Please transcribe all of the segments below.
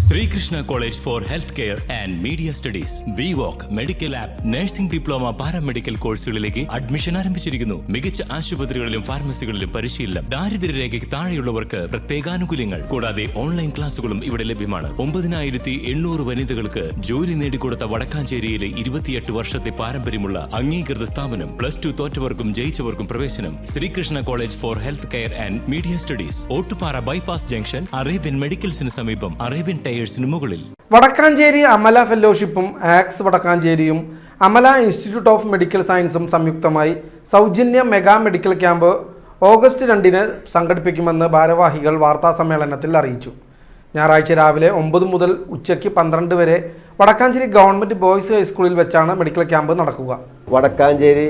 Srikrishna College for Healthcare and Media Studies. VWalk Medical Lab Nursing Diploma Paramedical കോഴ്സുകളിലേക്ക് admission ആരംഭിച്ചിരിക്കുന്നു. മികച്ച ആശുപത്രികളിലും ഫാർമസികളിലും പരിശീലനം. ദാരിദ്ര്യരേഖയ്ക്ക് താഴെയുള്ളവർക്ക് പ്രത്യേകാനുകൂല്യങ്ങൾ. കൂടാതെ ഓൺലൈൻ ക്ലാസുകളും ഇവിടെ ലഭ്യമാണ്. 9800 വനിതകൾക്ക് ജോലി നേടിക്കൊടുത്ത വടക്കാഞ്ചേരിയിലെ 28 വർഷത്തെ പാരമ്പര്യമുള്ള അംഗീകൃത സ്ഥാപനം. +2 തോറ്റവർക്കും ജയിച്ചവർക്കും പ്രവേശനം. Sreekrishna college for health care and media studies, Ottupara bypass junction, Arabian മെഡിക്കൽസിന് സമീപം, അറേബ്യൻ മുകളിൽ. വടക്കാഞ്ചേരി അമല ഫെലോഷിപ്പും ആക്സ് വടക്കാഞ്ചേരിയും അമല ഇൻസ്റ്റിറ്റ്യൂട്ട് ഓഫ് മെഡിക്കൽ സയൻസും സംയുക്തമായി സൗജന്യ മെഗാ മെഡിക്കൽ ക്യാമ്പ് ഓഗസ്റ്റ് 2 സംഘടിപ്പിക്കുമെന്ന് ഭാരവാഹികൾ വാർത്താസമ്മേളനത്തിൽ അറിയിച്ചു. ഞായറാഴ്ച രാവിലെ 9 മുതൽ ഉച്ചയ്ക്ക് 12 വരെ വടക്കാഞ്ചേരി ഗവൺമെൻറ് ബോയ്സ് ഹൈസ്കൂളിൽ വെച്ചാണ് മെഡിക്കൽ ക്യാമ്പ് നടക്കുക. വടക്കാഞ്ചേരി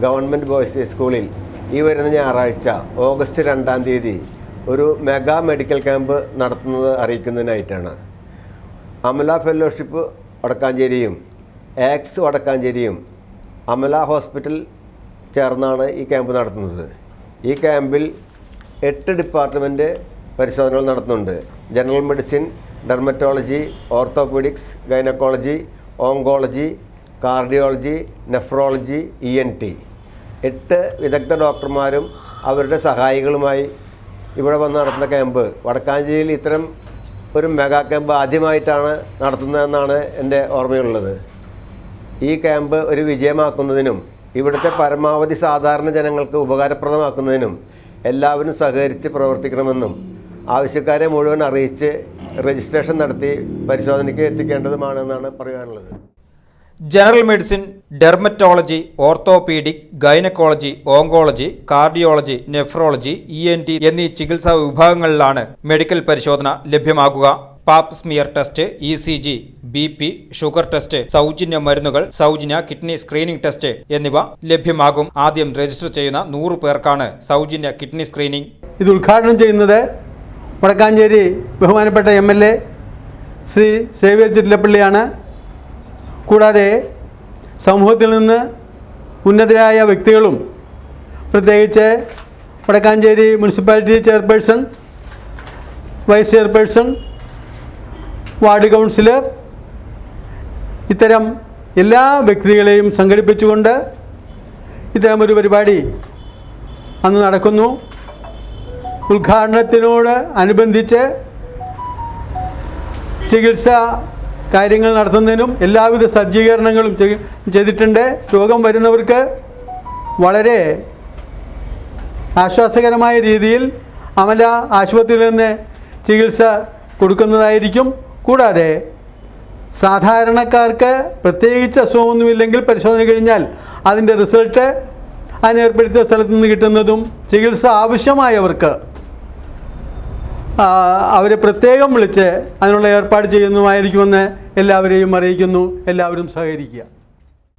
ഗവൺമെൻറ് ബോയ്സ് ഹൈസ്കൂളിൽ ഈ വരുന്ന ഞായറാഴ്ച ഓഗസ്റ്റ് 2 ഒരു മെഗാ മെഡിക്കൽ ക്യാമ്പ് നടത്തുന്നത് അറിയിക്കുന്നതിനായിട്ടാണ്. അമല ഫെലോഷിപ്പ് വടക്കാഞ്ചേരിയും ആക്സ് വടക്കാഞ്ചേരിയും അമല ഹോസ്പിറ്റൽ ചേർന്നാണ് ഈ ക്യാമ്പ് നടത്തുന്നത്. ഈ ക്യാമ്പിൽ 8 ഡിപ്പാർട്ട്മെൻറ്റ് പരിശോധനകൾ നടത്തുന്നുണ്ട്. General medicine, dermatology, orthopaedics, gynaecology, oncology, cardiology, nephrology, ENT. 8 വിദഗ്ധ ഡോക്ടർമാരും അവരുടെ സഹായികളുമായി ഇവിടെ വന്ന് നടത്തുന്ന ക്യാമ്പ് വടക്കാഞ്ചേരിയിൽ ഇത്തരം ഒരു മെഗാ ക്യാമ്പ് ആദ്യമായിട്ടാണ് നടത്തുന്നതെന്നാണ് എൻ്റെ ഓർമ്മയുള്ളത്. ഈ ക്യാമ്പ് ഒരു വിജയമാക്കുന്നതിനും ഇവിടുത്തെ പരമാവധി സാധാരണ ജനങ്ങൾക്ക് ഉപകാരപ്രദമാക്കുന്നതിനും എല്ലാവരും സഹകരിച്ച് പ്രവർത്തിക്കണമെന്നും ആവശ്യക്കാരെ മുഴുവൻ അറിയിച്ച് രജിസ്ട്രേഷൻ നടത്തി പരിശോധനയ്ക്ക് എത്തിക്കേണ്ടതുമാണെന്നാണ് പറയാനുള്ളത്. General medicine, dermatology, orthopaedic, gynaecology, oncology, cardiology, nephrology, ENT എന്നീ ചികിത്സാ വിഭാഗങ്ങളിലാണ് മെഡിക്കൽ പരിശോധന ലഭ്യമാകുക. Pap smear test, ECG, BP, sugar test, സൗജന്യ മരുന്നുകൾ, സൗജന്യ കിഡ്നി സ്ക്രീനിംഗ് ടെസ്റ്റ് എന്നിവ ലഭ്യമാകും. ആദ്യം രജിസ്റ്റർ ചെയ്യുന്ന 100 പേർക്കാണ് സൗജന്യ കിഡ്നി സ്ക്രീനിംഗ്. ഇത് ഉദ്ഘാടനം ചെയ്യുന്നത് വടക്കാഞ്ചേരി ബഹുമാനപ്പെട്ട MLA ശ്രീ സേവ്യർ ചിറ്റിലപ്പള്ളിയാണ്. കൂടാതെ സമൂഹത്തിൽ നിന്ന് ഉന്നതരായ വ്യക്തികളും പ്രത്യേകിച്ച് Wadakkanchery municipality chairperson, vice chairperson, ward councillor, ഇത്തരം എല്ലാ വ്യക്തികളെയും സംഘടിപ്പിച്ചുകൊണ്ട് ഇത്തരമൊരു പരിപാടി അന്ന് നടക്കുന്നു. ഉദ്ഘാടനത്തിനോട് അനുബന്ധിച്ച് ചികിത്സ കാര്യങ്ങൾ നടത്തുന്നതിനും എല്ലാവിധ സജ്ജീകരണങ്ങളും ചെയ്തിട്ടുണ്ട്. രോഗം വരുന്നവർക്ക് വളരെ ആശ്വാസകരമായ രീതിയിൽ അമല ആശുപത്രിയിൽ നിന്ന് ചികിത്സ കൊടുക്കുന്നതായിരിക്കും. കൂടാതെ സാധാരണക്കാർക്ക് പ്രത്യേകിച്ച് അസുഖമൊന്നുമില്ലെങ്കിൽ പരിശോധന കഴിഞ്ഞാൽ അതിൻ്റെ റിസൾട്ട് അതിനേർപ്പെടുത്തിയ സ്ഥലത്തു നിന്ന് കിട്ടുന്നതും ചികിത്സ ആവശ്യമായവർക്ക് അവരെ പ്രത്യേകം വിളിച്ച് അതിനുള്ള ഏർപ്പാട് ചെയ്യുന്നതുമായിരിക്കുമെന്ന് എല്ലാവരെയും അറിയിക്കുന്നു. എല്ലാവരും സഹകരിക്കുക.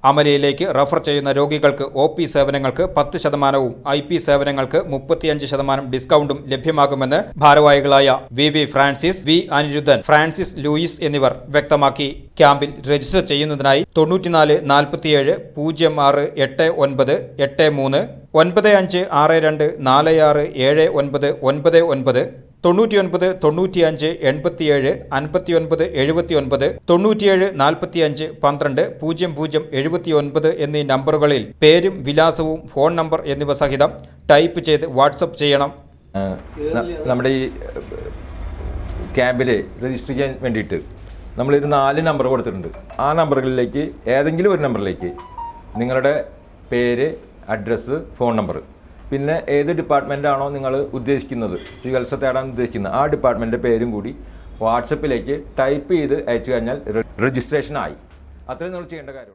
അമലയിലേക്ക് റഫർ ചെയ്യുന്ന രോഗികൾക്ക് OP സേവനങ്ങൾക്ക് 10% IP സേവനങ്ങൾക്ക് 35% ഡിസ്കൗണ്ടും ലഭ്യമാകുമെന്ന് ഭാരവാഹികളായ VV Francis, V Aniruddhan, Francis Louis എന്നിവർ വ്യക്തമാക്കി. ക്യാമ്പിൽ രജിസ്റ്റർ ചെയ്യുന്നതിനായി 94 47 06 89 83 95 62 46 79 99 99 95 87 59 79 97 45 12 00 79 എന്നീ നമ്പറുകളിൽ പേരും വിലാസവും ഫോൺ നമ്പർ എന്നിവ സഹിതം ടൈപ്പ് ചെയ്ത് വാട്സപ്പ് ചെയ്യണം. നമ്മുടെ ഈ ക്യാമ്പിൽ രജിസ്റ്റർ ചെയ്യാൻ വേണ്ടിയിട്ട് നമ്മളൊരു 4 നമ്പർ കൊടുത്തിട്ടുണ്ട്. ആ നമ്പറുകളിലേക്ക് ഏതെങ്കിലും ഒരു നമ്പറിലേക്ക് നിങ്ങളുടെ പേര്, അഡ്രസ്സ്, ഫോൺ നമ്പർ, പിന്നെ ഏത് ഡിപ്പാർട്ട്മെൻറ്റാണോ നിങ്ങൾ ഉദ്ദേശിക്കുന്നത്, ചികിത്സ തേടാൻ ഉദ്ദേശിക്കുന്നത്, ആ ഡിപ്പാർട്ട്മെൻറ്റിൻ്റെ പേരും കൂടി വാട്സപ്പിലേക്ക് ടൈപ്പ് ചെയ്ത് അയച്ചു കഴിഞ്ഞാൽ രജിസ്ട്രേഷൻ ആയി. അത്രയും നിങ്ങൾ ചെയ്യേണ്ട കാര്യമുള്ളൂ.